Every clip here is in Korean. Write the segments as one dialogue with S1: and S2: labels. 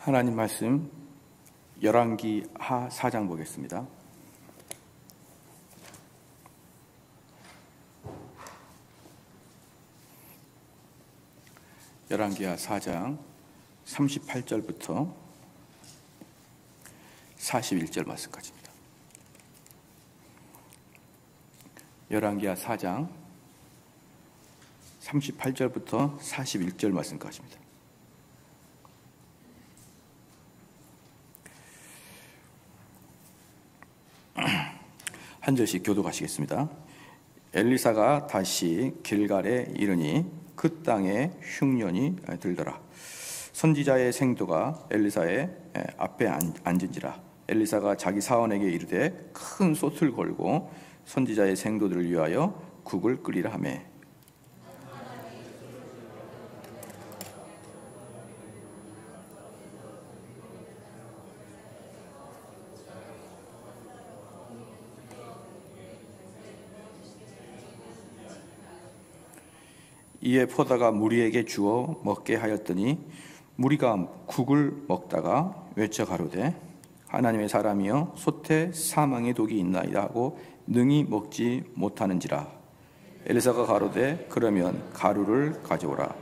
S1: 하나님 말씀 열왕기 하 4장 보겠습니다. 열왕기 하 4장 38절부터 41절 말씀까지입니다. 열왕기 하 4장 38절부터 41절 말씀까지입니다. 한 절씩 교독하시겠습니다. 엘리사가 다시 길갈에 이르니 그 땅에 흉년이 들더라. 선지자의 생도가 엘리사의 앞에 앉은지라. 엘리사가 자기 사원에게 이르되 큰 솥을 걸고 선지자의 생도들을 위하여 국을 끓이라 하매 이에 포다가 무리에게 주어 먹게 하였더니 무리가 국을 먹다가 외쳐 가로되 하나님의 사람이여 솥에 사망의 독이 있나이다 하고 능히 먹지 못하는지라. 엘리사가 가로되 그러면 가루를 가져오라.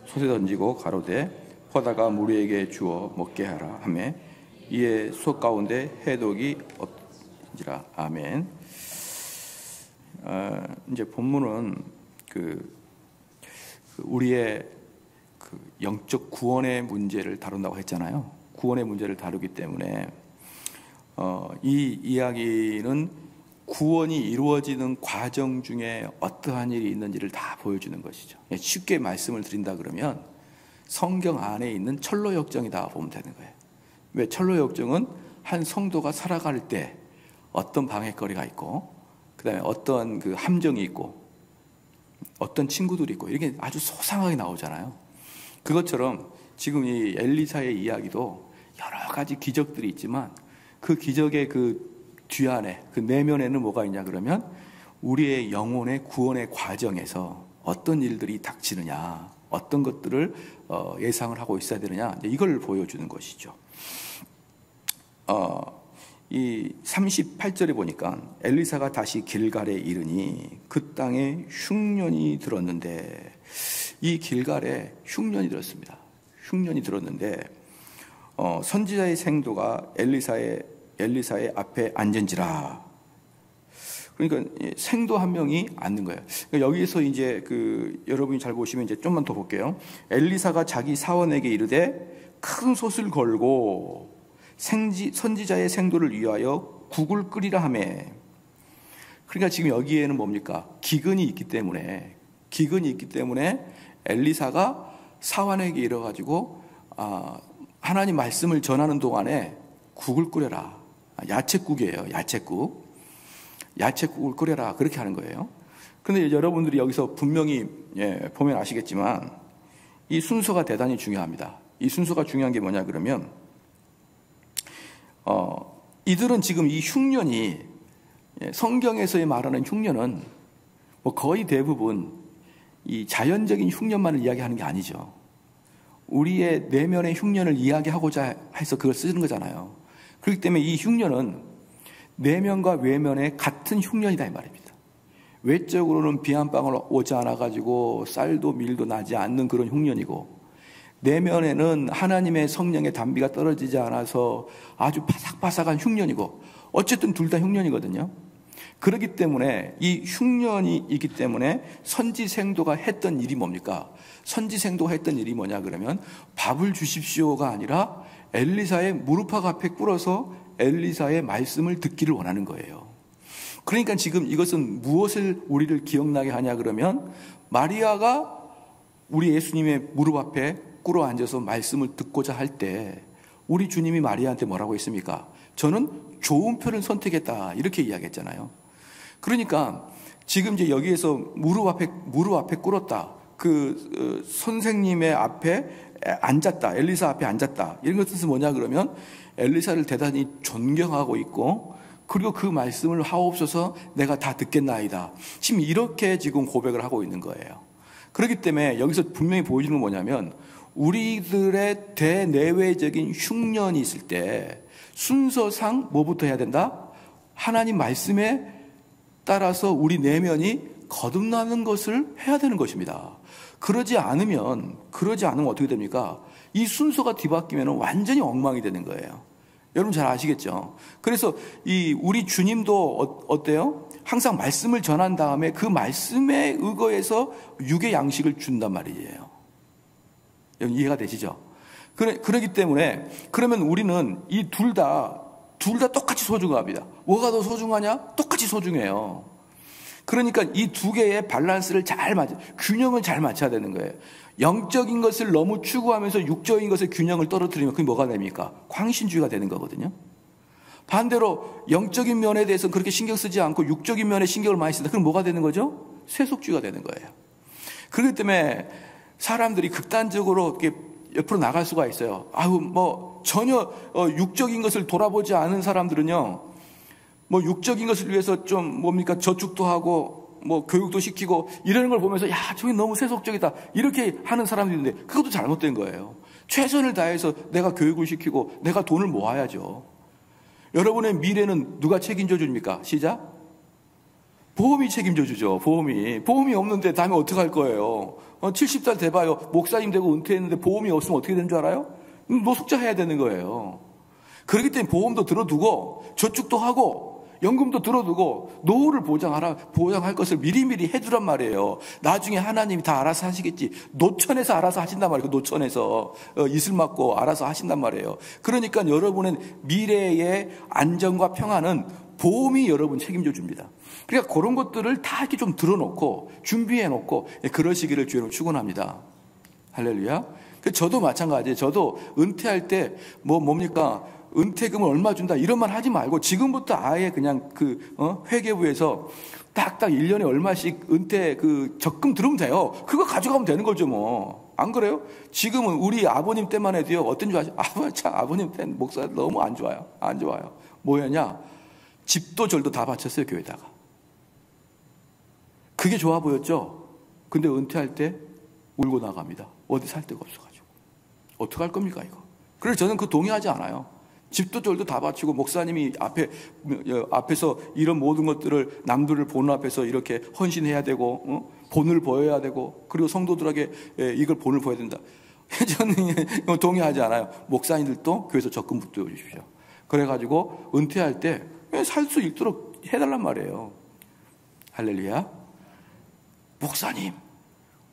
S1: 솥에 던지고 가로되 포다가 무리에게 주어 먹게 하라 하매 이에 솥 가운데 해독이 없지라. 아멘. 이제 본문은 우리의 영적 구원의 문제를 다룬다고 했잖아요. 구원의 문제를 다루기 때문에 이 이야기는 구원이 이루어지는 과정 중에 어떠한 일이 있는지를 다 보여주는 것이죠. 쉽게 말씀을 드린다 그러면 성경 안에 있는 철로 역정이다 보면 되는 거예요. 왜? 철로 역정은 한 성도가 살아갈 때 어떤 방해거리가 있고 그 다음에 어떤 그 함정이 있고 어떤 친구들이 있고 이렇게 아주 소상하게 나오잖아요. 그것처럼 지금 이 엘리사의 이야기도 여러 가지 기적들이 있지만 그 기적의 그 뒤안에 그 내면에는 뭐가 있냐 그러면 우리의 영혼의 구원의 과정에서 어떤 일들이 닥치느냐, 어떤 것들을 예상을 하고 있어야 되느냐, 이걸 보여주는 것이죠. 이 38절에 보니까 엘리사가 다시 길갈에 이르니 그 땅에 흉년이 들었는데, 이 길갈에 흉년이 들었습니다. 흉년이 들었는데 선지자의 생도가 엘리사의 앞에 앉은지라. 그러니까 생도 한 명이 앉는 거예요. 그러니까 여기에서 이제 여러분이 잘 보시면 이제 좀만 더 볼게요. 엘리사가 자기 사원에게 이르되 큰 솥을 걸고 선지자의 생도를 위하여 국을 끓이라 하매. 그러니까 지금 여기에는 뭡니까? 기근이 있기 때문에 엘리사가 사원에게 이르가지고 하나님 말씀을 전하는 동안에 국을 끓여라. 야채국이에요. 야채국을 끓여라. 그렇게 하는 거예요. 그런데 여러분들이 여기서 분명히 보면 아시겠지만 이 순서가 대단히 중요합니다. 이 순서가 중요한 게 뭐냐 그러면 이들은 지금 이 흉년이, 성경에서 말하는 흉년은 뭐 거의 대부분 이 자연적인 흉년만을 이야기하는 게 아니죠. 우리의 내면의 흉년을 이야기하고자 해서 그걸 쓰는 거잖아요. 그렇기 때문에 이 흉년은 내면과 외면의 같은 흉년이다 이 말입니다. 외적으로는 비 한 방울 오지 않아가지고 쌀도 밀도 나지 않는 그런 흉년이고, 내면에는 하나님의 성령의 단비가 떨어지지 않아서 아주 바삭바삭한 흉년이고, 어쨌든 둘 다 흉년이거든요. 그렇기 때문에 이 흉년이 있기 때문에 선지생도가 했던 일이 뭡니까? 선지생도가 했던 일이 뭐냐 그러면 밥을 주십시오가 아니라 엘리사의 무릎팍 앞에 꿇어서 엘리사의 말씀을 듣기를 원하는 거예요. 그러니까 지금 이것은 무엇을 우리를 기억나게 하냐 그러면 마리아가 우리 예수님의 무릎 앞에 꿇어 앉아서 말씀을 듣고자 할 때 우리 주님이 마리아한테 뭐라고 했습니까? 저는 좋은 편을 선택했다 이렇게 이야기했잖아요. 그러니까 지금 이제 여기에서 무릎 앞에 꿇었다. 선생님의 앞에 앉았다. 엘리사 앞에 앉았다. 이런 것 뜻은 뭐냐 그러면 엘리사를 대단히 존경하고 있고, 그리고 그 말씀을 하옵소서 내가 다 듣겠나이다. 지금 이렇게 지금 고백을 하고 있는 거예요. 그렇기 때문에 여기서 분명히 보여주는 건 뭐냐면 우리들의 대내외적인 흉년이 있을 때 순서상 뭐부터 해야 된다? 하나님 말씀에 따라서 우리 내면이 거듭나는 것을 해야 되는 것입니다. 그러지 않으면 어떻게 됩니까? 이 순서가 뒤바뀌면 완전히 엉망이 되는 거예요. 여러분 잘 아시겠죠? 그래서 우리 주님도 어때요? 항상 말씀을 전한 다음에 그 말씀에 의거해서 육의 양식을 준단 말이에요. 여러분 이해가 되시죠? 그러기 때문에 그러면 우리는 이 둘 다 똑같이 소중합니다. 뭐가 더 소중하냐? 똑같이 소중해요. 그러니까 이 두 개의 밸런스를 균형을 잘 맞춰야 되는 거예요. 영적인 것을 너무 추구하면서 육적인 것의 균형을 떨어뜨리면 그게 뭐가 됩니까? 광신주의가 되는 거거든요. 반대로 영적인 면에 대해서 그렇게 신경 쓰지 않고 육적인 면에 신경을 많이 쓴다. 그럼 뭐가 되는 거죠? 세속주의가 되는 거예요. 그렇기 때문에 사람들이 극단적으로 이렇게 옆으로 나갈 수가 있어요. 전혀 육적인 것을 돌아보지 않은 사람들은요, 육적인 것을 위해서 좀 저축도 하고 교육도 시키고 이러는 걸 보면서 저기 너무 세속적이다 이렇게 하는 사람들이 있는데 그것도 잘못된 거예요. 최선을 다해서 내가 교육을 시키고 내가 돈을 모아야죠. 여러분의 미래는 누가 책임져 줍니까? 시작. 보험이 책임져 주죠. 보험이 없는데 다음에 어떻게 할 거예요? 70살 돼봐요. 목사님 되고 은퇴했는데 보험이 없으면 어떻게 되는 줄 알아요? 노숙자 해야 되는 거예요. 그렇기 때문에 보험도 들어두고 저축도 하고 연금도 들어두고 노후를 보장할 것을 미리미리 해주란 말이에요. 나중에 하나님이 다 알아서 하시겠지. 노천에서 알아서 하신단 말이에요. 노천에서 이슬 맞고 알아서 하신단 말이에요. 그러니까 여러분의 미래의 안정과 평안은 보험이 여러분 책임져 줍니다. 그러니까 그런 것들을 다 이렇게 좀 들어놓고 준비해놓고 그러시기를 주로 축원합니다. 할렐루야. 저도 마찬가지예요. 저도 은퇴할 때 뭡니까? 은퇴금을 얼마 준다 이런 말 하지 말고 지금부터 아예 그냥 회계부에서 딱딱 1년에 얼마씩 은퇴 적금 들으면 돼요. 그거 가져가면 되는 거죠 뭐. 안 그래요? 지금은 우리 아버님 때만 해도요. 어떤 줄 아시죠? 아버님 때 목사 너무 안 좋아요. 뭐였냐? 집도 절도 다 바쳤어요 교회다가. 그게 좋아 보였죠? 근데 은퇴할 때 울고 나갑니다. 어디 살 데가 없어가지고. 어떡할 겁니까 이거? 그래서 저는 동의하지 않아요. 집도 절도 다 바치고 목사님이 앞에서 이런 모든 것들을 남들을 보는 앞에서 이렇게 헌신해야 되고 본을 보여야 되고 그리고 성도들에게 이걸 본을 보여야 된다. 저는 동의하지 않아요. 목사님들도 교회에서 적금 붙여 주십시오. 그래가지고 은퇴할 때 살 수 있도록 해달란 말이에요. 할렐루야. 목사님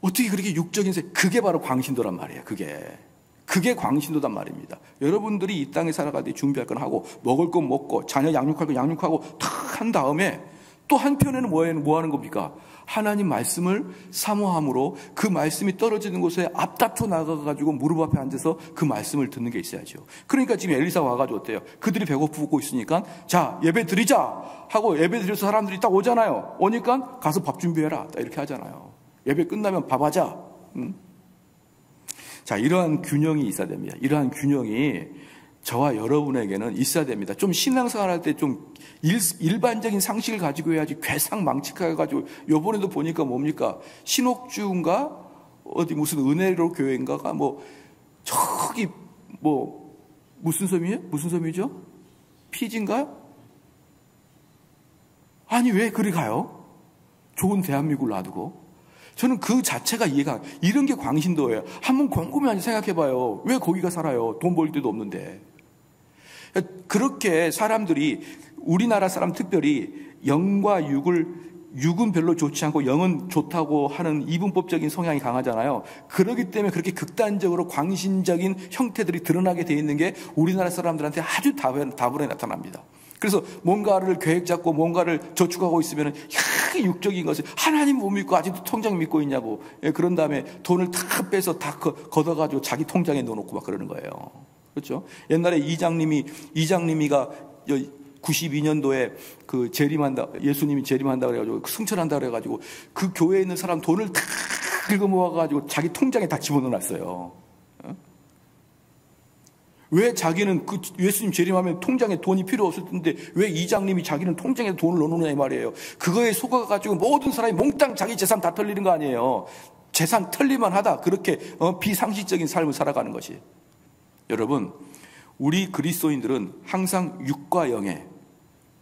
S1: 어떻게 그렇게 육적인 그게 바로 광신도란 말이에요. 그게 광신도단 말입니다. 여러분들이 이 땅에 살아갈 때 준비할 건 하고 먹을 건 먹고 자녀 양육할 건 양육하고 다 한 다음에 또 한편에는 뭐 하는 겁니까? 하나님 말씀을 사모함으로 그 말씀이 떨어지는 곳에 앞다퉈 나가가지고 무릎 앞에 앉아서 그 말씀을 듣는 게 있어야죠. 그러니까 지금 엘리사가 와가지고 어때요? 그들이 배고프고 있으니까 자 예배 드리자 하고 예배 드려서 사람들이 딱 오잖아요. 오니까 가서 밥 준비해라 이렇게 하잖아요. 예배 끝나면 밥 하자. 자, 이러한 균형이 있어야 됩니다. 이러한 균형이 저와 여러분에게는 있어야 됩니다. 좀 신앙생활 할 때 좀 일반적인 상식을 가지고 해야지 괴상망측해가지고 요번에도 보니까 뭡니까? 신옥주인가? 어디 무슨 은혜로 교회인가가 저기 무슨 섬이에요? 무슨 섬이죠? 피지인가요? 아니 왜 그리 가요? 좋은 대한민국을 놔두고. 저는 그 자체가 이런 게 광신도예요. 한번 곰곰이 생각해봐요. 왜 거기가 살아요? 돈 벌 데도 없는데. 그렇게 사람들이 우리나라 사람 특별히 영과 육은 별로 좋지 않고 영은 좋다고 하는 이분법적인 성향이 강하잖아요. 그렇기 때문에 그렇게 극단적으로 광신적인 형태들이 드러나게 돼 있는 게 우리나라 사람들한테 아주 다분하게 나타납니다. 그래서 뭔가를 계획 잡고 뭔가를 저축하고 있으면 육적인 것을 하나님 못 믿고 아직도 통장 믿고 있냐고. 그런 다음에 돈을 다 빼서 다 걷어가지고 자기 통장에 넣어놓고 막 그러는 거예요. 그렇죠? 옛날에 이장님이가 92년도에 예수님이 재림한다 그래가지고 승천한다 그래가지고 그 교회에 있는 사람 돈을 다 긁어 모아가지고 자기 통장에 다 집어넣어놨어요. 왜 자기는 예수님 재림하면 통장에 돈이 필요 없을 텐데 왜 이장님이 자기는 통장에 돈을 넣어놓느냐 이 말이에요. 그거에 속아가지고 모든 사람이 몽땅 자기 재산 다 털리는 거 아니에요. 재산 털리만 하다 그렇게 비상식적인 삶을 살아가는 것이. 여러분, 우리 그리스도인들은 항상 육과 영의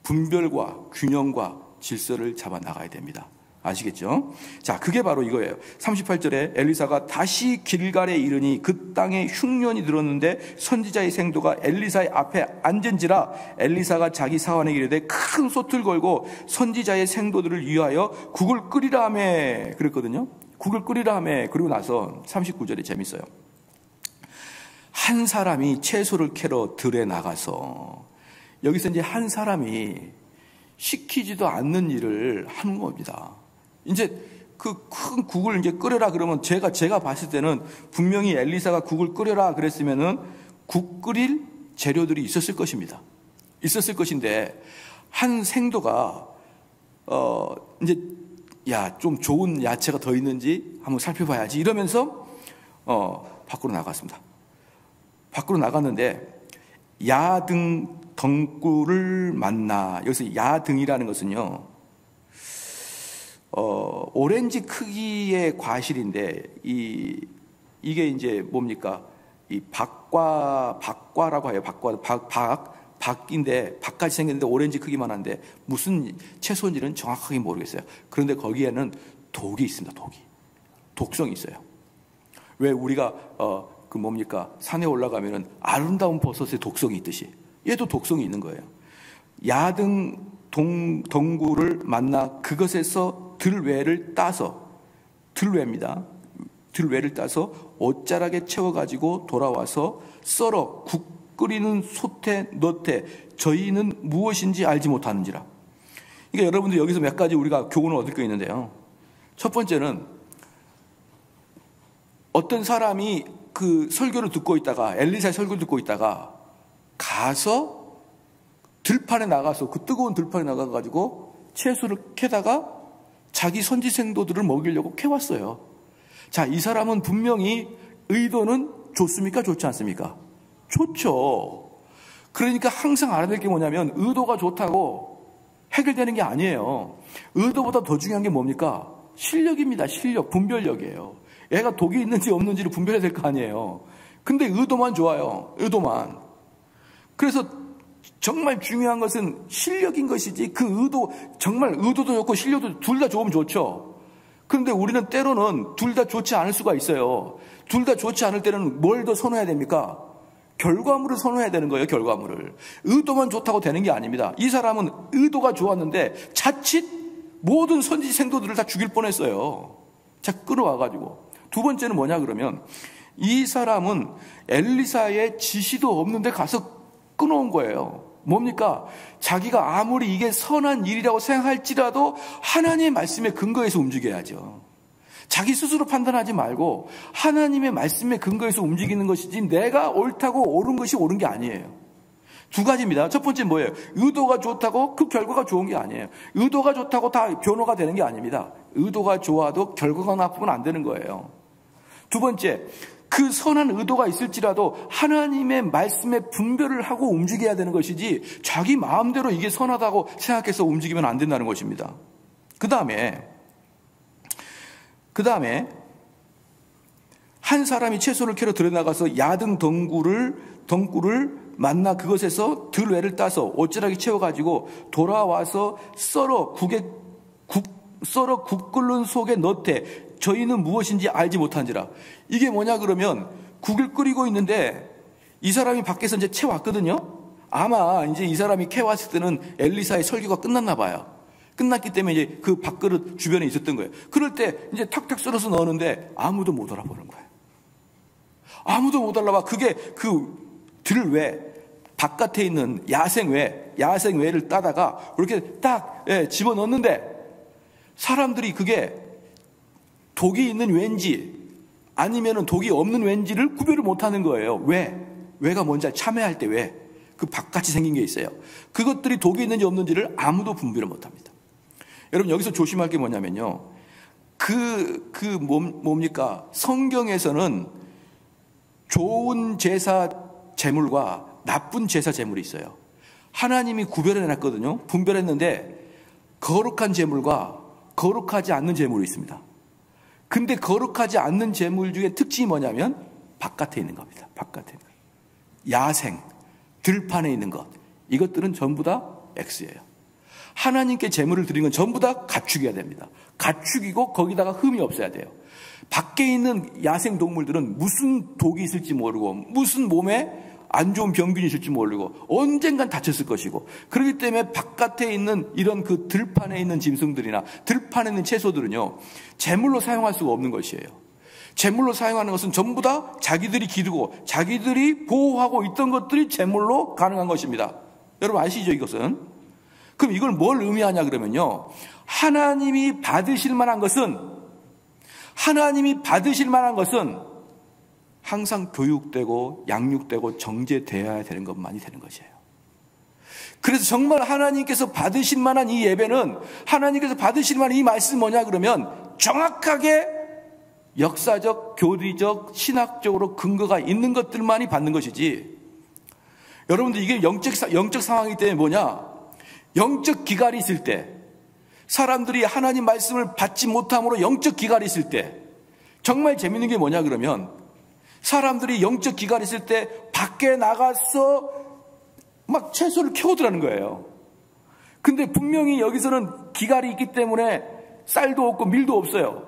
S1: 분별과 균형과 질서를 잡아 나가야 됩니다. 아시겠죠? 자, 그게 바로 이거예요. 38절에 엘리사가 다시 길갈에 이르니 그 땅에 흉년이 들었는데 선지자의 생도가 엘리사의 앞에 앉은지라 엘리사가 자기 사환에게 이르되 큰 솥을 걸고 선지자의 생도들을 위하여 국을 끓이라 하매 그랬거든요. 국을 끓이라 하매. 그리고 나서 39절에 재밌어요. 한 사람이 채소를 캐러 들에 나가서, 여기서 이제 한 사람이 시키지도 않는 일을 하는 겁니다. 이제 그 큰 국을 이제 끓여라 그러면 제가 봤을 때는 분명히 엘리사가 국을 끓여라 그랬으면은 국 끓일 재료들이 있었을 것입니다. 있었을 것인데 한 생도가 이제 좀 좋은 야채가 더 있는지 한번 살펴봐야지 이러면서 밖으로 나갔습니다. 밖으로 나갔는데 야등 덩굴을 만나. 여기서 야등이라는 것은요, 오렌지 크기의 과실인데 이게 이제 뭡니까? 이 박과라고 해요. 박인데 박같이 생겼는데 오렌지 크기만 한데 무슨 채소인지는 정확하게 모르겠어요. 그런데 거기에는 독이 있습니다. 독성이 있어요. 왜 우리가 산에 올라가면은 아름다운 버섯에 독성이 있듯이 얘도 독성이 있는 거예요. 야등 덩굴을 만나 그것에서 들외를 따서, 들외입니다. 들외를 따서 옷자락에 채워가지고 돌아와서 썰어 국 끓이는 솥에 넣되 저희는 무엇인지 알지 못하는지라. 그러니까 여러분들 여기서 몇 가지 우리가 교훈을 얻을 게 있는데요. 첫 번째는 어떤 사람이 그 설교를 듣고 있다가, 엘리사의 설교를 듣고 있다가 가서 들판에 나가서, 그 뜨거운 들판에 나가가지고 채소를 캐다가 자기 선지생도들을 먹이려고 캐왔어요. 자, 이 사람은 분명히 의도는 좋습니까? 좋지 않습니까? 좋죠. 그러니까 항상 알아야 될 게 뭐냐면 의도가 좋다고 해결되는 게 아니에요. 의도보다 더 중요한 게 뭡니까? 실력입니다. 실력, 분별력이에요. 얘가 독이 있는지 없는지를 분별해야 될 거 아니에요. 근데 의도만 좋아요. 의도만. 그래서 정말 중요한 것은 실력인 것이지, 그 의도, 정말 의도도 좋고 실력도 둘 다 좋으면 좋죠. 그런데 우리는 때로는 둘 다 좋지 않을 수가 있어요. 둘 다 좋지 않을 때는 뭘 더 선호해야 됩니까? 결과물을 선호해야 되는 거예요. 결과물을. 의도만 좋다고 되는 게 아닙니다. 이 사람은 의도가 좋았는데 자칫 모든 선지 생도들을 다 죽일 뻔했어요. 자, 끌어와가지고. 두 번째는 뭐냐 그러면 이 사람은 엘리사의 지시도 없는데 가서 끊어온 거예요. 뭡니까? 자기가 아무리 이게 선한 일이라고 생각할지라도 하나님의 말씀에 근거해서 움직여야죠. 자기 스스로 판단하지 말고 하나님의 말씀에 근거해서 움직이는 것이지 내가 옳다고 옳은 것이 옳은 게 아니에요. 두 가지입니다. 첫 번째는 뭐예요? 의도가 좋다고 그 결과가 좋은 게 아니에요. 의도가 좋다고 다 변호가 되는 게 아닙니다. 의도가 좋아도 결과가 나쁘면 안 되는 거예요. 두 번째, 그 선한 의도가 있을지라도 하나님의 말씀에 분별을 하고 움직여야 되는 것이지 자기 마음대로 이게 선하다고 생각해서 움직이면 안 된다는 것입니다. 그 다음에 한 사람이 채소를 캐러 들여나가서 야등 덩굴을 만나 그것에서 들외를 따서 옷자락에 채워가지고 돌아와서 썰어 국 끓는 속에 넣되 저희는 무엇인지 알지 못한지라. 이게 뭐냐 그러면 국을 끓이고 있는데 이 사람이 밖에서 이제 채왔거든요. 아마 이제 이 사람이 캐왔을 때는 엘리사의 설교가 끝났나 봐요. 끝났기 때문에 이제 그 밥그릇 주변에 있었던 거예요. 그럴 때 이제 탁탁 썰어서 넣었는데 아무도 못 알아보는 거예요. 아무도 못 알아봐. 그게 그 들외, 바깥에 있는 야생외를 따다가 이렇게 딱 집어넣는데 사람들이 그게 독이 있는 왠지 아니면은 독이 없는 왠지를 구별을 못하는 거예요. 왜가 뭔지 참회할 때 왜? 그 박같이 생긴 게 있어요. 그것들이 독이 있는지 없는지를 아무도 분별을 못합니다. 여러분 여기서 조심할 게 뭐냐면요. 뭡니까? 성경에서는 좋은 제사 제물과 나쁜 제사 제물이 있어요. 하나님이 구별해놨거든요. 분별했는데 거룩한 제물과 거룩하지 않는 제물이 있습니다. 근데 거룩하지 않는 재물 중에 특징이 뭐냐면 바깥에 있는 겁니다. 바깥에 있는 것. 야생, 들판에 있는 것, 이것들은 전부 다 X예요. 하나님께 재물을 드리는 건 전부 다 가축이어야 됩니다. 가축이고 거기다가 흠이 없어야 돼요. 밖에 있는 야생 동물들은 무슨 독이 있을지 모르고 무슨 몸에 안 좋은 병균이 있을지 모르고 언젠간 다쳤을 것이고, 그렇기 때문에 바깥에 있는 이런 그 들판에 있는 짐승들이나 들판에 있는 채소들은요, 제물로 사용할 수가 없는 것이에요. 제물로 사용하는 것은 전부 다 자기들이 기르고 자기들이 보호하고 있던 것들이 제물로 가능한 것입니다. 여러분 아시죠, 이것은? 그럼 이걸 뭘 의미하냐 그러면요, 하나님이 받으실 만한 것은 항상 교육되고 양육되고 정제되어야 되는 것만이 되는 것이에요. 그래서 정말 하나님께서 받으실 만한 이 예배는, 하나님께서 받으실 만한 이 말씀이 뭐냐 그러면 정확하게 역사적, 교리적, 신학적으로 근거가 있는 것들만이 받는 것이지, 여러분들 이게 영적 상황이기 때문에 뭐냐, 영적 기갈이 있을 때, 사람들이 하나님 말씀을 받지 못함으로 영적 기갈이 있을 때, 정말 재밌는 게 뭐냐 그러면, 사람들이 영적 기갈이 있을 때 밖에 나가서 막 채소를 캐오더라는 거예요. 근데 분명히 여기서는 기갈이 있기 때문에 쌀도 없고 밀도 없어요.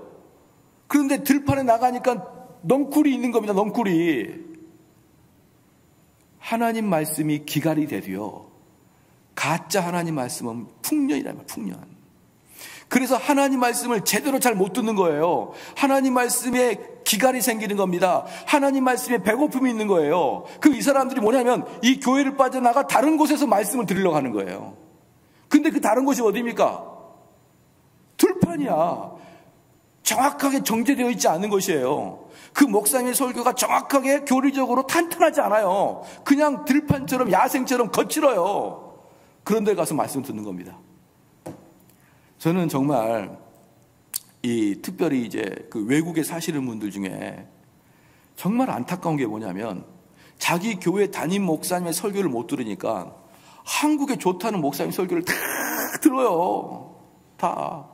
S1: 그런데 들판에 나가니까 넝쿨이 있는 겁니다. 넝쿨이. 하나님 말씀이 기갈이 되도요, 가짜 하나님 말씀은 풍년이라면 풍년. 그래서 하나님 말씀을 제대로 잘 못 듣는 거예요. 하나님 말씀에 기갈이 생기는 겁니다. 하나님 말씀에 배고픔이 있는 거예요. 이 사람들이 뭐냐면 이 교회를 빠져나가 다른 곳에서 말씀을 들으려고 하는 거예요. 근데 그 다른 곳이 어디입니까? 들판이야. 정확하게 정제되어 있지 않은 것이에요. 그 목사님의 설교가 정확하게 교리적으로 탄탄하지 않아요. 그냥 들판처럼 야생처럼 거칠어요. 그런 데 가서 말씀 듣는 겁니다. 저는 정말 특별히 이제 그 외국에 사시는 분들 중에 정말 안타까운 게 뭐냐면, 자기 교회 담임 목사님의 설교를 못 들으니까 한국에 좋다는 목사님 설교를 다 들어요. 다.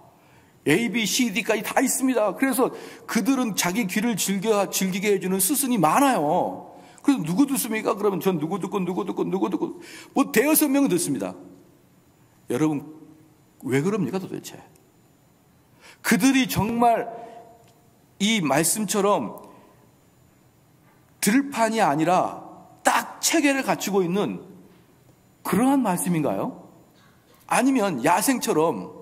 S1: A, B, C, D까지 다 있습니다. 그래서 그들은 자기 귀를 즐기게 해주는 스승이 많아요. 그래서 누구 듣습니까? 그러면 전 누구 듣고 뭐 대여섯 명은 듣습니다. 여러분 왜 그럽니까 도대체? 그들이 정말 이 말씀처럼 들판이 아니라 딱 체계를 갖추고 있는 그러한 말씀인가요? 아니면 야생처럼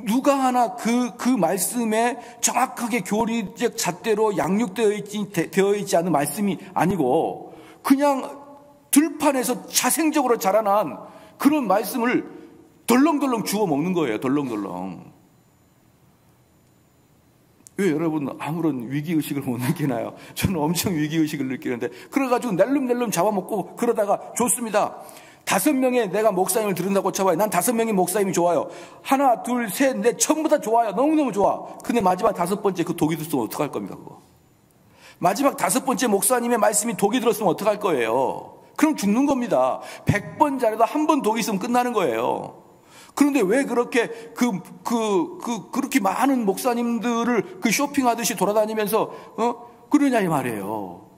S1: 누가 하나 그 말씀에 정확하게 교리적 잣대로 양육되어 있지 않은 말씀이 아니고 그냥 들판에서 자생적으로 자라난 그런 말씀을 덜렁덜렁 주워 먹는 거예요. 덜렁덜렁. 왜 여러분 아무런 위기의식을 못 느끼나요? 저는 엄청 위기의식을 느끼는데, 그래가지고 낼름낼름 잡아먹고 그러다가 좋습니다. 5명의 내가 목사님을 들은다고 쳐봐요. 난 5명의 목사님이 좋아요. 하나, 둘, 셋, 넷 전부 다 좋아요. 너무너무 좋아. 근데 마지막 5번째 그 독이 들었으면 어떡할 겁니까 그거? 마지막 5번째 목사님의 말씀이 독이 들었으면 어떡할 거예요? 그럼 죽는 겁니다. 100번 잘해도 한 번 독이 있으면 끝나는 거예요. 그런데 왜 그렇게 그렇게 많은 목사님들을 쇼핑하듯이 돌아다니면서 그러냐 이 말이에요.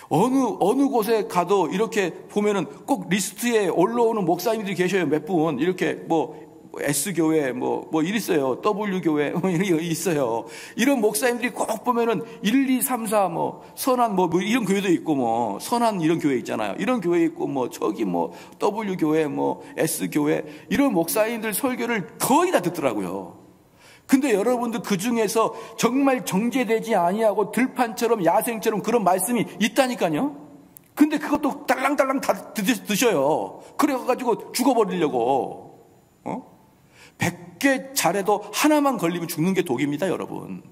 S1: 어느 곳에 가도 이렇게 보면은 꼭 리스트에 올라오는 목사님들이 계셔요. 몇 분 이렇게 뭐 S교회 뭐 있어요. W교회 이런 게 있어요. 이런 목사님들이 꼭 보면은 1, 2, 3, 4 선한 이런 교회도 있고 선한 이런 교회 있잖아요. 이런 교회 있고 저기 W교회 S교회 이런 목사님들 설교를 거의 다 듣더라고요. 근데 여러분들 그 중에서 정말 정제되지 아니하고 들판처럼 야생처럼 그런 말씀이 있다니까요. 근데 그것도 딸랑딸랑 다 드셔요. 그래가지고 죽어버리려고. 100개 잘해도 하나만 걸리면 죽는 게 독입니다, 여러분.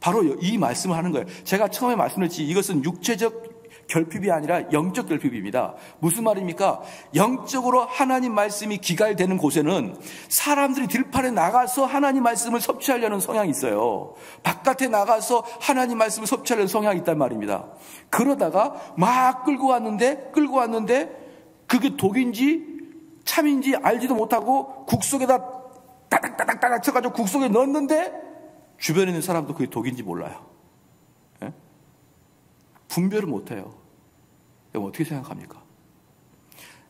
S1: 바로 이 말씀을 하는 거예요. 제가 처음에 말씀드렸지, 이것은 육체적 결핍이 아니라 영적 결핍입니다. 무슨 말입니까? 영적으로 하나님 말씀이 기갈되는 곳에는 사람들이 들판에 나가서 하나님 말씀을 섭취하려는 성향이 있어요. 바깥에 나가서 하나님 말씀을 섭취하려는 성향이 있단 말입니다. 그러다가 막 끌고 왔는데 그게 독인지 참인지 알지도 못하고 국 속에다 따닥따닥따닥 쳐가지고 국 속에 넣었는데 주변에 있는 사람도 그게 독인지 몰라요. 예? 분별을 못해요. 여러분 어떻게 생각합니까?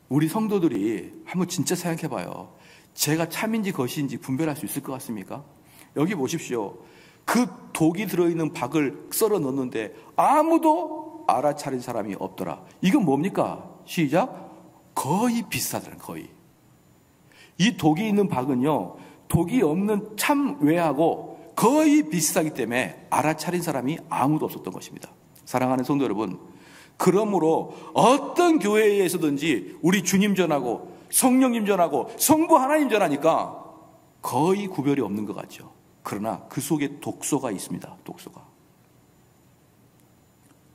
S1: 우리 성도들이 한번 진짜 생각해봐요. 제가 참인지 것인지 분별할 수 있을 것 같습니까? 여기 보십시오. 그 독이 들어있는 박을 썰어 넣었는데 아무도 알아차린 사람이 없더라. 이건 뭡니까? 시작. 거의 비슷하더라. 거의. 이 독이 있는 박은요, 독이 없는 참외하고 거의 비슷하기 때문에 알아차린 사람이 아무도 없었던 것입니다. 사랑하는 성도 여러분, 그러므로 어떤 교회에서든지 우리 주님 전하고 성령님 전하고 성부 하나님 전하니까 거의 구별이 없는 것 같죠. 그러나 그 속에 독소가 있습니다.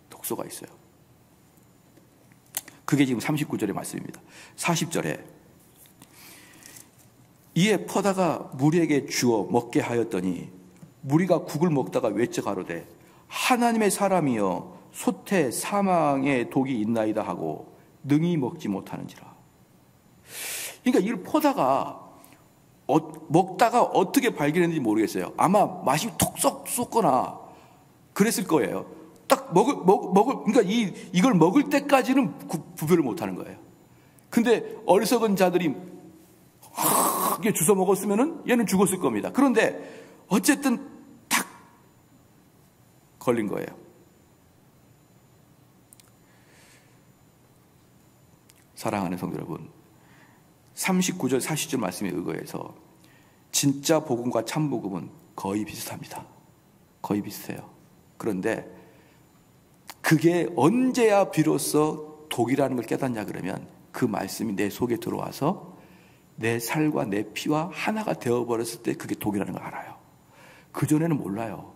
S1: 독소가 있어요. 그게 지금 39절의 말씀입니다. 40절에 이에 퍼다가 무리에게 주어 먹게 하였더니 무리가 국을 먹다가 외쳐 가로되 하나님의 사람이여 솥에 사망의 독이 있나이다 하고 능히 먹지 못하는지라. 그러니까 이걸 퍼다가 먹다가 어떻게 발견했는지 모르겠어요. 아마 맛이 톡 쏟거나 그랬을 거예요. 딱 그러니까 이걸 먹을 때까지는 구별을 못 하는 거예요. 근데 어리석은 자들이 이게 주워 먹었으면은 얘는 죽었을 겁니다. 그런데 어쨌든 탁 걸린 거예요. 사랑하는 성도 여러분, 39절 40절 말씀에 의거해서 진짜 복음과 참 복음은 거의 비슷합니다. 거의 비슷해요. 그런데 그게 언제야 비로소 독이라는 걸 깨닫냐 그러면 그 말씀이 내 속에 들어와서 내 살과 내 피와 하나가 되어버렸을 때 그게 독이라는 걸 알아요. 그전에는 몰라요.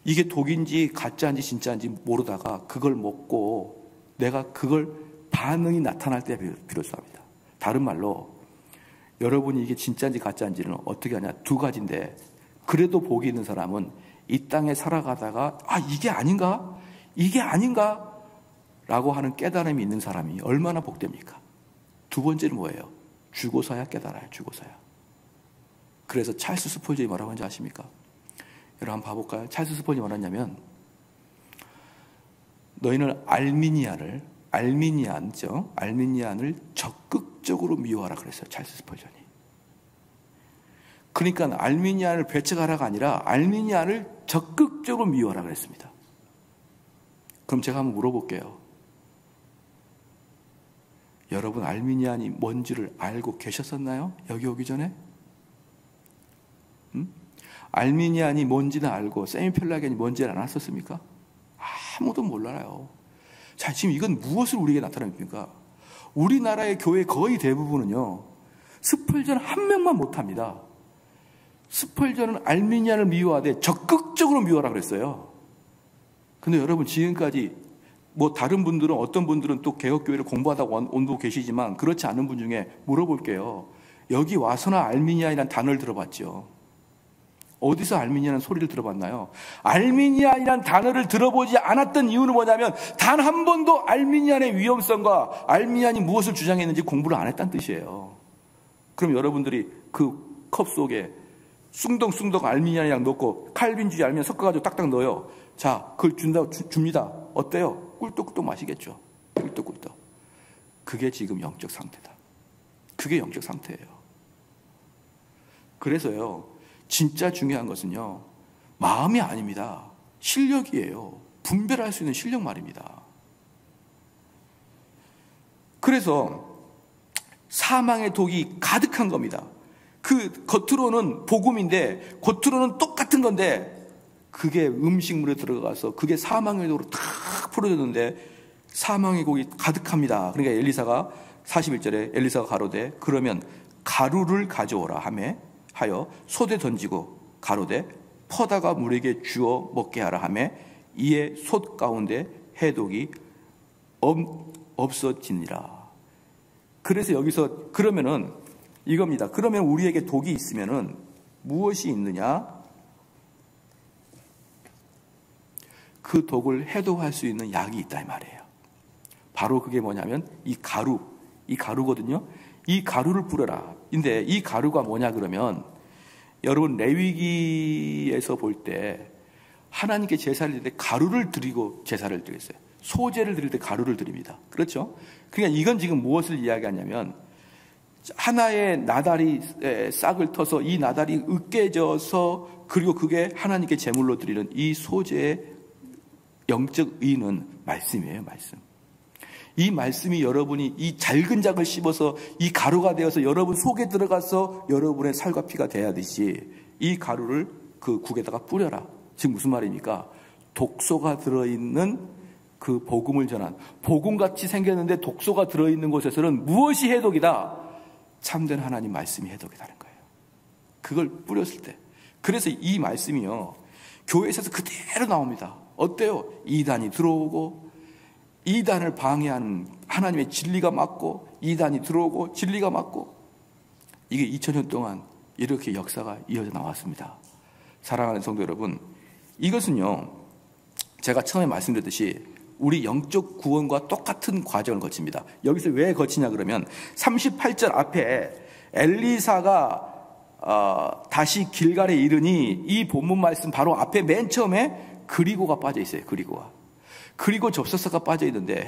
S1: 이게 독인지 가짜인지 진짜인지 모르다가 그걸 먹고 내가 그걸 반응이 나타날 때 비로소 합니다. 다른 말로 여러분이 이게 진짜인지 가짜인지는 어떻게 하냐? 두 가지인데 그래도 복이 있는 사람은 이 땅에 살아가다가 이게 아닌가? 이게 아닌가? 라고 하는 깨달음이 있는 사람이 얼마나 복됩니까? 두 번째는 뭐예요? 죽어서야 깨달아요. 죽어서야. 그래서 찰스 스펄전이 뭐라고 하는지 아십니까? 여러분 한번 봐볼까요? 찰스 스펄전이 뭐라냐면 너희는 알미니안을 적극적으로 미워하라 그랬어요. 찰스 스펄전이. 그러니까 알미니안을 배척하라가 아니라 알미니안을 적극적으로 미워하라 그랬습니다. 그럼 제가 한번 물어볼게요. 여러분 알미니안이 뭔지를 알고 계셨었나요? 여기 오기 전에? 알미니안이 뭔지는 알고 세미펠라겐이 뭔지는 알았었습니까? 아무도 몰라요. 자, 지금 이건 무엇을 우리에게 나타냅니까? 우리나라의 교회 거의 대부분은요, 스펄전 한 명만 못합니다. 스펄전은 알미니안을 미워하되 적극적으로 미워하라 그랬어요. 근데 여러분 지금까지 다른 분들은 어떤 분들은 또 개혁교회를 공부하다가 온도 계시지만 그렇지 않은 분 중에 물어볼게요. 여기 와서나 알미니안이라는 단어를 들어봤죠? 어디서 알미니아라는 소리를 들어봤나요? 알미니안이라는 단어를 들어보지 않았던 이유는 뭐냐면 단 한 번도 알미니안의 위험성과 알미니안이 무엇을 주장했는지 공부를 안 했다는 뜻이에요. 그럼 여러분들이 그 컵 속에 숭덩숭덩 알미니안이랑 넣고 칼빈주의 알미니안 섞어가지고 딱딱 넣어요. 자, 그걸 줍니다. 어때요? 꿀떡꿀떡 마시겠죠. 꿀떡꿀떡. 그게 지금 영적 상태다. 그게 영적 상태예요. 그래서요, 진짜 중요한 것은요, 마음이 아닙니다. 실력이에요. 분별할 수 있는 실력 말입니다. 그래서 사망의 독이 가득한 겁니다. 그 겉으로는 복음인데 겉으로는 똑같은 건데 그게 음식물에 들어가서 그게 사망의 독으로 탁 풀어졌는데 사망의 독이 가득합니다. 그러니까 엘리사가 41절에 엘리사가 가로되 그러면 가루를 가져오라 하여 솥에 던지고 가로되 퍼다가 물에게 주어 먹게 하라 하며 이에 솥 가운데 해독이 없어지니라. 그래서 여기서 그러면은 이겁니다. 그러면 우리에게 독이 있으면은 무엇이 있느냐? 그 독을 해독할 수 있는 약이 있다 이 말이에요. 바로 그게 뭐냐면 이 가루거든요. 이 가루를 뿌려라. 근데 이 가루가 뭐냐 그러면 여러분 레위기에서 볼 때 하나님께 제사를 드릴 때 가루를 드리고 제사를 드렸어요. 소제를 드릴 때 가루를 드립니다. 그렇죠? 그러니까 이건 지금 무엇을 이야기하냐면 하나의 나달이 싹을 터서 이 나달이 으깨져서 그리고 그게 하나님께 제물로 드리는 이 소제의 영적 의의는 말씀이에요. 말씀. 이 말씀이 여러분이 이 잘근 장을 씹어서 이 가루가 되어서 여러분 속에 들어가서 여러분의 살과 피가 돼야 되지. 이 가루를 그 국에다가 뿌려라. 지금 무슨 말입니까? 독소가 들어있는 그 복음을 전한, 복음같이 생겼는데 독소가 들어있는 곳에서는 무엇이 해독이다? 참된 하나님 말씀이 해독이라는 거예요. 그걸 뿌렸을 때. 그래서 이 말씀이요, 교회에서 그대로 나옵니다. 어때요? 이단이 들어오고 이단을 방해하는 하나님의 진리가 맞고, 이단이 들어오고 진리가 맞고, 이게 2000년 동안 이렇게 역사가 이어져 나왔습니다. 사랑하는 성도 여러분, 이것은요 제가 처음에 말씀드렸듯이 우리 영적 구원과 똑같은 과정을 거칩니다. 여기서 왜 거치냐 그러면 38절 앞에 엘리사가 다시 길갈에 이르니, 이 본문 말씀 바로 앞에 맨 처음에 그리고가 빠져 있어요. 그리고 접속사가 빠져 있는데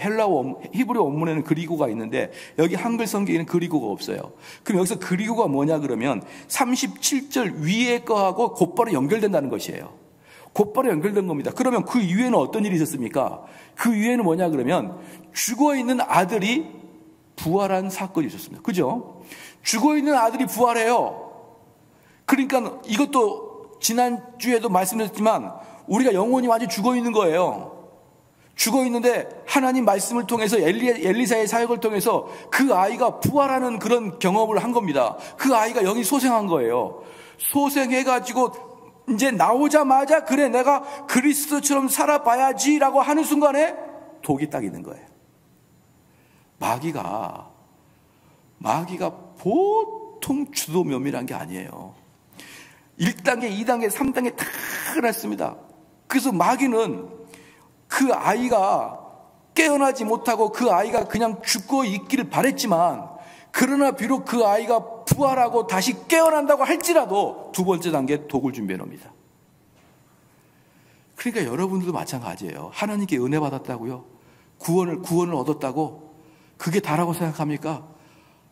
S1: 히브리 원문에는 그리고가 있는데 여기 한글 성경에는 그리고가 없어요. 그럼 여기서 그리고가 뭐냐 그러면 37절 위에 거하고 곧바로 연결된다는 것이에요. 곧바로 연결된 겁니다. 그러면 그 이후에는 어떤 일이 있었습니까? 그 이후에는 뭐냐 그러면 죽어있는 아들이 부활한 사건이 있었습니다. 그죠? 죽어있는 아들이 부활해요. 그러니까 이것도 지난주에도 말씀드렸지만 우리가 영혼이 완전히 죽어있는 거예요. 죽어있는데 하나님 말씀을 통해서 엘리사의 사역을 통해서 그 아이가 부활하는 그런 경험을 한 겁니다. 그 아이가 여기 소생한 거예요. 소생해가지고 이제 나오자마자 그래 내가 그리스도처럼 살아봐야지 라고 하는 순간에 독이 딱 있는 거예요. 마귀가 보통 주도 면밀한 게 아니에요. 1단계, 2단계, 3단계 다 해놨습니다. 그래서 마귀는 그 아이가 깨어나지 못하고 그 아이가 그냥 죽고 있기를 바랬지만, 그러나 비록 그 아이가 부활하고 다시 깨어난다고 할지라도 두 번째 단계 독을 준비해 놓습니다. 그러니까 여러분들도 마찬가지예요. 하나님께 은혜 받았다고요? 구원을 얻었다고? 그게 다라고 생각합니까?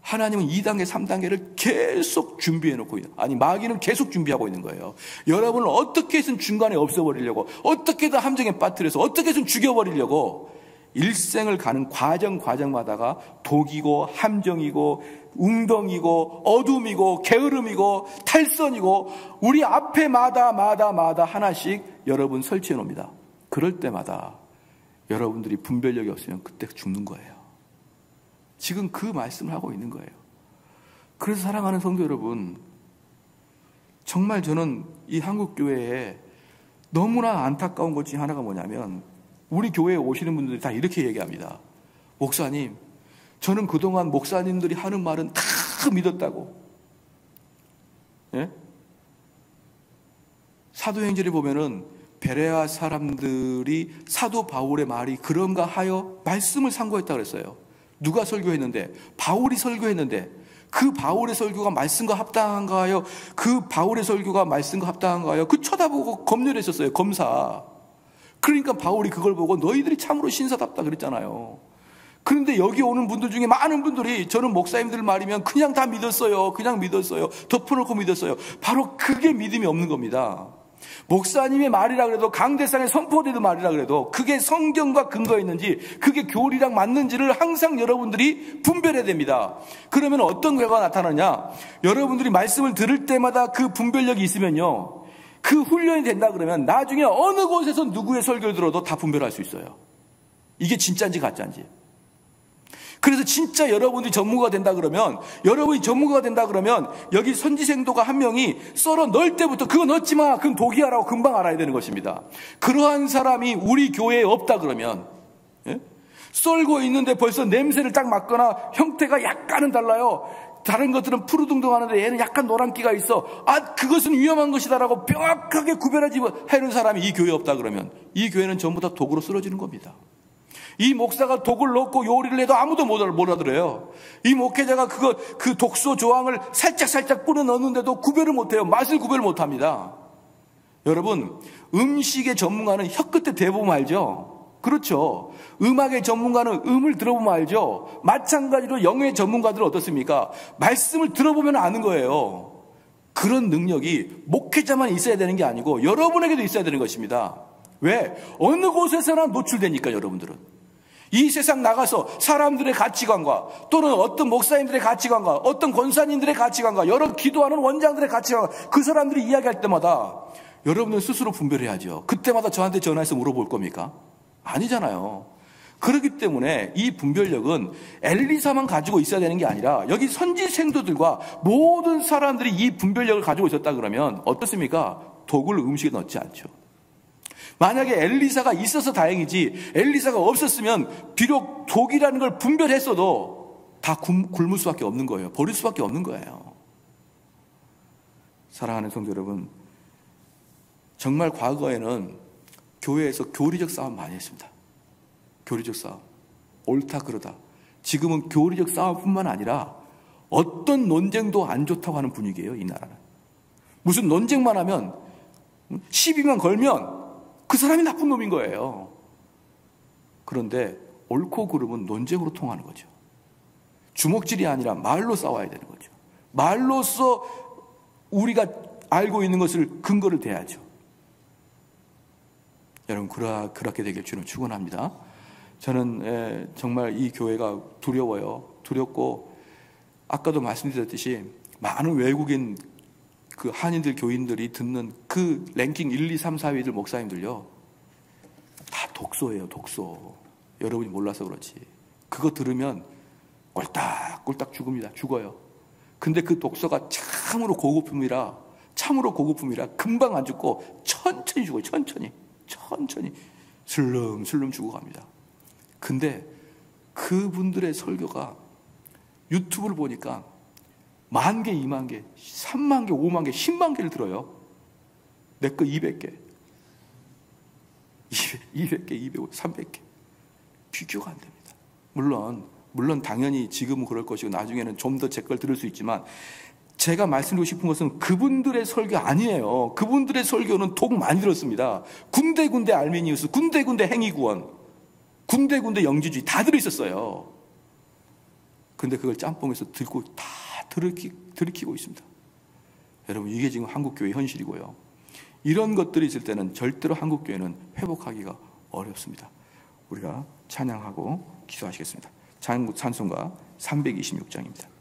S1: 하나님은 2단계, 3단계를 계속 준비해 놓고 있는, 아니 마귀는 계속 준비하고 있는 거예요. 여러분을 어떻게 해서든 중간에 없애버리려고, 어떻게든 함정에 빠뜨려서 어떻게 해서든 죽여버리려고 일생을 가는 과정마다가 독이고 함정이고 웅덩이고 어둠이고 게으름이고 탈선이고 우리 앞에 마다 하나씩 여러분 설치해 놓습니다. 그럴 때마다 여러분들이 분별력이 없으면 그때 죽는 거예요. 지금 그 말씀을 하고 있는 거예요. 그래서 사랑하는 성도 여러분, 정말 저는 이 한국교회에 너무나 안타까운 것 중에 하나가 뭐냐면, 우리 교회에 오시는 분들이 다 이렇게 얘기합니다. 목사님, 저는 그동안 목사님들이 하는 말은 다 믿었다고. 예? 사도행전에 보면은 베레아 사람들이 사도 바울의 말이 그런가 하여 말씀을 상고했다고 그랬어요. 누가 설교했는데? 바울이 설교했는데, 그 바울의 설교가 말씀과 합당한가 하여, 그 바울의 설교가 말씀과 합당한가 하여 그 쳐다보고 검열했었어요. 검사. 그러니까 바울이 그걸 보고 너희들이 참으로 신사답다 그랬잖아요. 그런데 여기 오는 분들 중에 많은 분들이 저는 목사님들 말이면 그냥 다 믿었어요. 그냥 믿었어요. 덮어놓고 믿었어요. 바로 그게 믿음이 없는 겁니다. 목사님의 말이라 그래도, 강대상에 선포되는 말이라 그래도 그게 성경과 근거가 있는지, 그게 교리랑 맞는지를 항상 여러분들이 분별해야 됩니다. 그러면 어떤 결과가 나타나냐? 여러분들이 말씀을 들을 때마다 그 분별력이 있으면요, 그 훈련이 된다 그러면 나중에 어느 곳에서 누구의 설교를 들어도 다 분별할 수 있어요. 이게 진짜인지 가짜인지. 그래서 진짜 여러분이 전문가가 된다 그러면, 여기 선지생도가 한 명이 썰어 넣을 때부터 그거 넣지 마, 그건 독이야라고 금방 알아야 되는 것입니다. 그러한 사람이 우리 교회에 없다 그러면, 예? 썰고 있는데 벌써 냄새를 딱 맡거나 형태가 약간은 달라요. 다른 것들은 푸르둥둥하는데 얘는 약간 노란기가 있어. 아, 그것은 위험한 것이다라고 명확하게 구별하지 해는 사람이 이 교회에 없다 그러면 이 교회는 전부 다 독으로 쓰러지는 겁니다. 이 목사가 독을 넣고 요리를 해도 아무도 못 알아들어요. 이 목회자가 그 독소 조항을 살짝 뿌려 넣는데도 구별을 못해요. 맛을 구별 못합니다. 여러분, 음식의 전문가는 혀끝에 대보면 알죠? 그렇죠. 음악의 전문가는 음을 들어보면 알죠? 마찬가지로 영의 전문가들은 어떻습니까? 말씀을 들어보면 아는 거예요. 그런 능력이 목회자만 있어야 되는 게 아니고 여러분에게도 있어야 되는 것입니다. 왜? 어느 곳에서나 노출되니까 여러분들은. 이 세상 나가서 사람들의 가치관과 또는 어떤 목사님들의 가치관과 어떤 권사님들의 가치관과 여러 기도하는 원장들의 가치관과 그 사람들이 이야기할 때마다 여러분은 스스로 분별해야죠. 그때마다 저한테 전화해서 물어볼 겁니까? 아니잖아요. 그렇기 때문에 이 분별력은 엘리사만 가지고 있어야 되는 게 아니라 여기 선지 생도들과 모든 사람들이 이 분별력을 가지고 있었다 그러면 어떻습니까? 독을 음식에 넣지 않죠. 만약에 엘리사가 있어서 다행이지 엘리사가 없었으면 비록 독이라는 걸 분별했어도 다 굶을 수밖에 없는 거예요. 버릴 수밖에 없는 거예요. 사랑하는 성도 여러분, 정말 과거에는 교회에서 교리적 싸움 많이 했습니다. 교리적 싸움. 옳다 그러다. 지금은 교리적 싸움뿐만 아니라 어떤 논쟁도 안 좋다고 하는 분위기예요. 이 나라는. 무슨 논쟁만 하면 시비만 걸면 그 사람이 나쁜 놈인 거예요. 그런데 옳고 그름은 논쟁으로 통하는 거죠. 주먹질이 아니라 말로 싸워야 되는 거죠. 말로써 우리가 알고 있는 것을 근거를 대야죠. 여러분 그렇게 되길 주는 축원합니다. 저는 정말 이 교회가 두려워요. 두렵고 아까도 말씀드렸듯이 많은 외국인 그 한인들 교인들이 듣는 그 랭킹 1, 2, 3, 4위들 목사님들요 다 독소예요. 독소. 여러분이 몰라서 그렇지. 그거 들으면 꼴딱꼴딱 죽어요. 근데 그 독소가 참으로 고급품이라 금방 안 죽고 천천히 죽어요. 천천히 슬름슬름 죽어갑니다. 근데 그분들의 설교가 유튜브를 보니까 10,000개, 20,000개, 30,000개, 50,000개, 10만 개를 들어요. 내 거 200개. 200개, 250개, 300개. 비교가 안 됩니다. 물론 당연히 지금은 그럴 것이고 나중에는 좀 더 제 걸 들을 수 있지만 제가 말씀드리고 싶은 것은 그분들의 설교 아니에요. 그분들의 설교는 독 많이 들었습니다. 군데군데 알미니우스, 군데군데 행위구원, 군데군데 영지주의 다 들어있었어요. 근데 그걸 짬뽕에서 다 들이키고 있습니다. 여러분 이게 지금 한국교회 현실이고요. 이런 것들이 있을 때는 절대로 한국교회는 회복하기가 어렵습니다. 우리가 찬양하고 기도하시겠습니다. 찬송가 326장입니다.